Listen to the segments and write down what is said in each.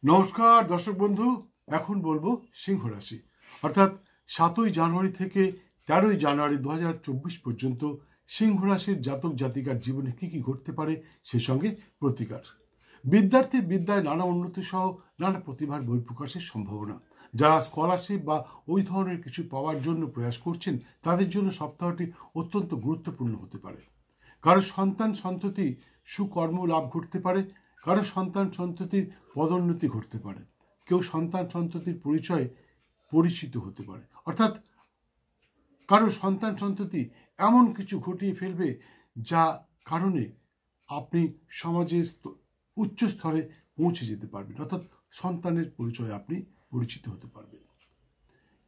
নমস্কার দর্শক বন্ধু, এখন বলবো সিংহ রাশি অর্থাৎ 7ই জানুয়ারি থেকে 13ই জানুয়ারি 2024 পর্যন্ত সিংহ রাশির জাতক জাতিকার জীবনে কি কি ঘটতে পারে, সেই সঙ্গে প্রতিকার। বিদ্যার্থীর বিদ্যায় নানা উন্নতি সহ নানা প্রতিভার বহিঃপ্রকাশের সম্ভাবনা। যারা স্কলারশিপ বা ওই ধরনের কিছু পাওয়ার জন্য প্রয়াস করছেন, তাদের জন্য সপ্তাহটি অত্যন্ত গুরুত্বপূর্ণ হতে পারে। কারো সন্তান সন্ততি সুকর্ম লাভ ঘটতে পারে, কারো সন্তান সন্ততির পদোন্নতি ঘটতে পারে, কেউ সন্তান সন্ততির পরিচয়ে পরিচিত হতে পারে, অর্থাৎ কারো সন্তান সন্ততি এমন কিছু ঘটিয়ে ফেলবে যা কারণে আপনি সমাজের উচ্চ স্তরে পৌঁছে যেতে পারবেন, অর্থাৎ সন্তানের পরিচয়ে আপনি পরিচিত হতে পারবেন।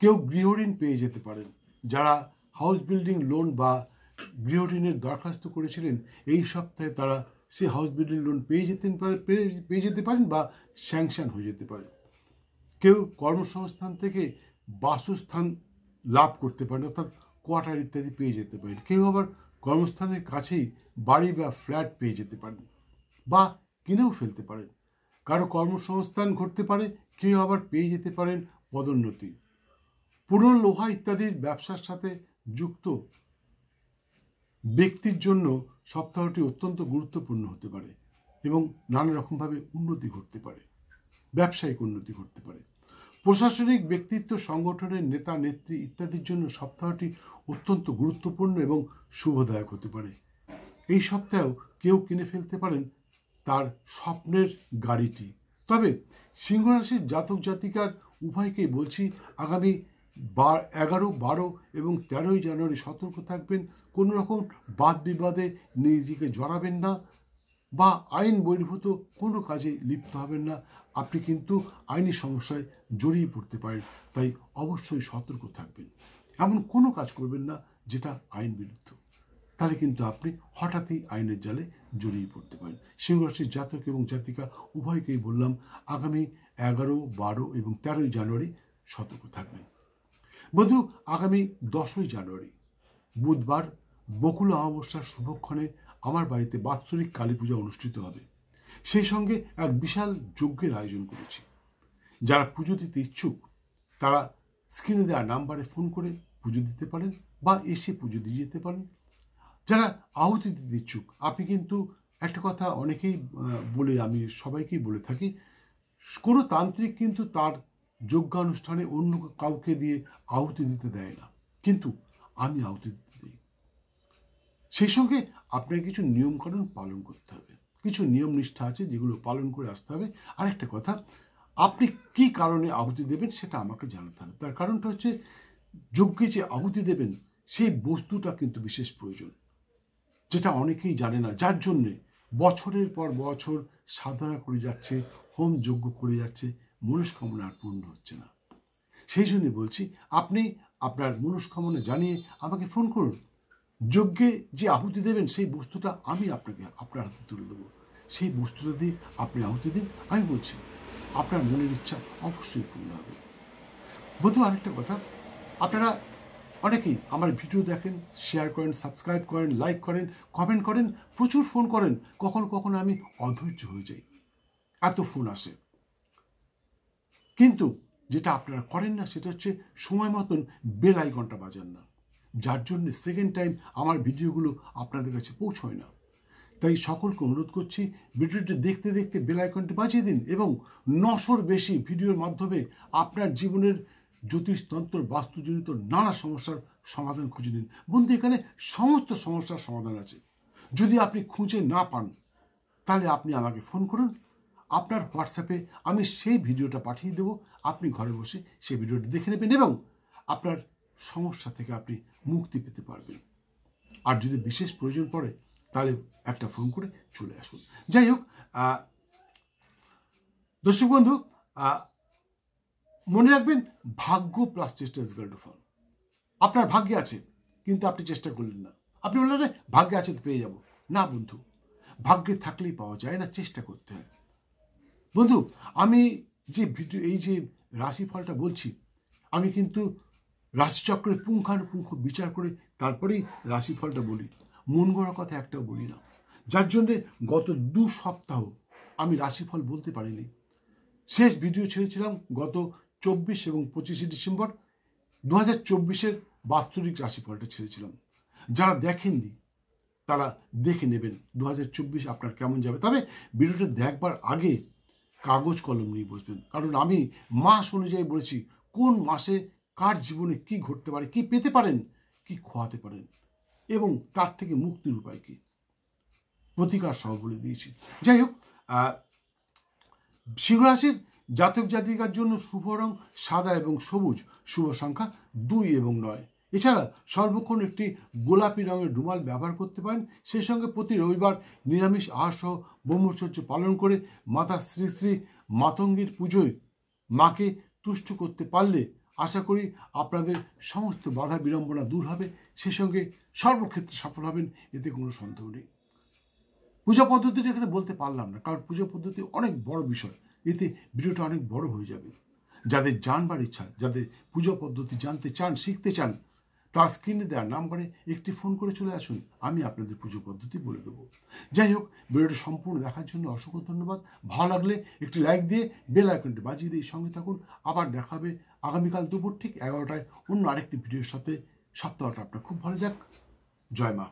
কেউ গৃহঋণ পেয়ে যেতে পারেন। যারা হাউস বিল্ডিং লোন বা গৃহঋণের দরখাস্ত করেছিলেন, এই সপ্তাহে তারা সে হাউস বিল্ডিং লোন পেয়ে যেতে পারেন বা স্যাংশন হয়ে যেতে পারে। কেউ কর্মসংস্থান থেকে বাসস্থান লাভ করতে পারেন, অর্থাৎ কোয়ার্টার ইত্যাদি পেয়ে যেতে পারেন। কেউ আবার কর্মস্থানের কাছেই বাড়ি বা ফ্ল্যাট পেয়ে যেতে পারেন বা কিনেও ফেলতে পারেন। কারো কর্মসংস্থান ঘটতে পারে, কেউ আবার পেয়ে যেতে পারেন পদোন্নতি। পুরনো লোহা ইত্যাদির ব্যবসার সাথে যুক্ত ব্যক্তির জন্য সপ্তাহটি অত্যন্ত গুরুত্বপূর্ণ হতে পারে এবং নানা রকমভাবে উন্নতি ঘটতে পারে, ব্যবসায়িক উন্নতি ঘটতে পারে। প্রশাসনিক ব্যক্তিত্ব, সংগঠনের নেতা নেত্রী ইত্যাদির জন্য সপ্তাহটি অত্যন্ত গুরুত্বপূর্ণ এবং শুভদায়ক হতে পারে। এই সপ্তাহেও কেউ কিনে ফেলতে পারেন তার স্বপ্নের গাড়িটি। তবে সিংহ রাশির জাতক জাতিকার উভয়কেই বলছি, আগামী 11, 12 এবং 13ই জানুয়ারি সতর্ক থাকবেন। কোনো রকম বাদ বিবাদে নিজেকে জড়াবেন না বা আইন বহির্ভূত কোনো কাজে লিপ্ত হবেন না। আপনি কিন্তু আইনি সমস্যায় জড়িয়ে পড়তে পারেন, তাই অবশ্যই সতর্ক থাকবেন। এমন কোনো কাজ করবেন না যেটা আইন বিরুদ্ধ, তাহলে কিন্তু আপনি হঠাৎই আইনের জালে জড়িয়ে পড়তে পারেন। সিংহ রাশির জাতক এবং জাতিকা উভয়কেই বললাম, আগামী 11, 12 এবং 13ই জানুয়ারি সতর্ক থাকবেন। বন্ধু, আগামী 10ই জানুয়ারি বুধবার বকুল অমাবস্যার শুভক্ষণে আমার বাড়িতে বাৎসরিক কালী পূজা অনুষ্ঠিত হবে। সেই সঙ্গে এক বিশাল যজ্ঞের আয়োজন করেছি। যারা পুজো দিতে ইচ্ছুক তারা স্ক্রিনে দেওয়া নাম্বারে ফোন করে পুজো দিতে পারেন বা এসে পুজো দিয়ে যেতে পারেন। যারা আহুতি দিতে ইচ্ছুক, আপনি কিন্তু একটা কথা অনেকেই বলে, আমি সবাইকেই বলে থাকি, কোনো তান্ত্রিক কিন্তু তার যজ্ঞানুষ্ঠানে অন্য কাউকে দিয়ে আহুতি দিতে দেয় না, কিন্তু আমি আহুতি দিতে দিই। সেই সঙ্গে আপনার কিছু নিয়মকানুন পালন করতে হবে, কিছু নিয়ম নিষ্ঠা আছে যেগুলো পালন করে আসতে হবে। আরেকটা কথা, আপনি কি কারণে আহুতি দেবেন সেটা আমাকে জানাতে হবে। তার কারণটা হচ্ছে, যজ্ঞে যে আহুতি দেবেন সেই বস্তুটা কিন্তু বিশেষ প্রয়োজন, যেটা অনেকেই জানে না, যার জন্যে বছরের পর বছর সাধনা করে যাচ্ছে, হোম যজ্ঞ করে যাচ্ছে, মনস্কামনা আর পূর্ণ হচ্ছে না। সেই জন্য বলছি, আপনি আপনার মনস্কামনা জানিয়ে আমাকে ফোন করুন। যজ্ঞে যে আহুতি দেবেন সেই বস্তুটা আমি আপনাকে আপনার হাতে তুলে দেবো। সেই বস্তুটা দিয়ে আপনি আহুতি দিন। আমি বলছি আপনার মনের ইচ্ছা অবশ্যই পূর্ণ হবে। বন্ধু, আরেকটা কথা, আপনারা অনেকেই আমার ভিডিও দেখেন, শেয়ার করেন, সাবস্ক্রাইব করেন, লাইক করেন, কমেন্ট করেন, প্রচুর ফোন করেন। কখনো কখনো আমি অধৈর্য হয়ে যাই, এত ফোন আসে। কিন্তু যেটা আপনারা করেন না সেটা হচ্ছে সময় মতন বেল আইকনটা বাজান না, যার জন্য সেকেন্ড টাইম আমার ভিডিওগুলো আপনাদের কাছে পৌঁছয় না। তাই সকলকে অনুরোধ করছি, ভিডিওটি দেখতে দেখতে বেল আইকনটি বাজিয়ে দিন এবং 900-র বেশি ভিডিওর মাধ্যমে আপনার জীবনের জ্যোতিষতন্ত্র, বাস্তুজনিত নানা সমস্যার সমাধান খুঁজে নিন। বন্ধু, এখানে সমস্ত সমস্যার সমাধান আছে। যদি আপনি খুঁজে না পান তাহলে আপনি আমাকে ফোন করুন, আপনার হোয়াটসঅ্যাপে আমি সেই ভিডিওটা পাঠিয়ে দেবো। আপনি ঘরে বসে সেই ভিডিওটি দেখে নেবেন এবং আপনার সমস্যা থেকে আপনি মুক্তি পেতে পারবেন। আর যদি বিশেষ প্রয়োজন পড়ে তাহলে একটা ফোন করে চলে আসুন। যাই হোক, দর্শক বন্ধু, মনে রাখবেন, ভাগ্য প্লাস চেষ্টা ইজ ইকুয়াল টু ফল। আপনার ভাগ্যে আছে কিন্তু আপনি চেষ্টা করলেন না। আপনি বললেন যে ভাগ্যে আছে তো পেয়ে যাব, না বন্ধু, ভাগ্যে থাকলেই পাওয়া যায় না, চেষ্টা করতে হয়। বন্ধু, আমি যে এই যে রাশিফলটা বলছি, আমি কিন্তু রাশিচক্রের পুঙ্খানুপুঙ্খ বিচার করে তারপরেই রাশিফলটা বলি, মন গড়া কথা একটাও বলি না। যার জন্যে গত 2 সপ্তাহ আমি রাশিফল বলতে পারিনি। শেষ ভিডিও ছেড়েছিলাম গত 24 এবং 25 ডিসেম্বর 2024-এর বাৎসরিক রাশিফলটা ছেড়েছিলাম। যারা দেখেননি তারা দেখে নেবেন 2024 আপনার কেমন যাবে। তবে ভিডিওটা দেখবার আগে কাগজ কলম নিয়ে বসবেন, কারণ আমি মাস অনুযায়ী বলেছি কোন মাসে কার জীবনে কি ঘটতে পারে, কি পেতে পারেন, কি খোয়াতে পারেন এবং তার থেকে মুক্তির উপায় কি, প্রতিকার সহ বলে দিয়েছি। যাই হোক, সিংহ রাশির জাতক জাতিকার জন্য শুভ রং সাদা এবং সবুজ, শুভ সংখ্যা 2 এবং 9। এছাড়া সর্বক্ষণ একটি গোলাপি রঙের রুমাল ব্যবহার করতে পারেন। সেই সঙ্গে প্রতি রবিবার নিরামিষ আহার সহ ব্রহ্মচর্য পালন করে মাতা শ্রী শ্রী মাতঙ্গীর পুজোয় মাকে তুষ্ট করতে পারলে আশা করি আপনাদের সমস্ত বাধা বিড়ম্বনা দূর হবে, সেই সঙ্গে সর্বক্ষেত্রে সফল হবেন, এতে কোনো সন্দেহ নেই। পূজা পদ্ধতিটা এখানে বলতে পারলাম না, কারণ পূজা পদ্ধতি অনেক বড় বিষয়, এতে ভিডিওটা অনেক বড় হয়ে যাবে। যাদের জানবার ইচ্ছা, যাদের পুজো পদ্ধতি জানতে চান, শিখতে চান, তার স্ক্রিনে দেওয়ার নাম্বারে একটি ফোন করে চলে আসুন, আমি আপনাদের পুজো পদ্ধতি বলে দেবো। যাই হোক, ভিডিওটা সম্পূর্ণ দেখার জন্য অসংখ্য ধন্যবাদ। ভালো লাগলে একটি লাইক দিয়ে বেল আইকনটি বাজিয়ে দিয়ে সঙ্গে থাকুন। আবার দেখা হবে আগামীকাল দুপুর ঠিক 11টায় অন্য আরেকটি ভিডিওর সাথে। সপ্তাহটা আপনার খুব ভালো যাক। জয় মা।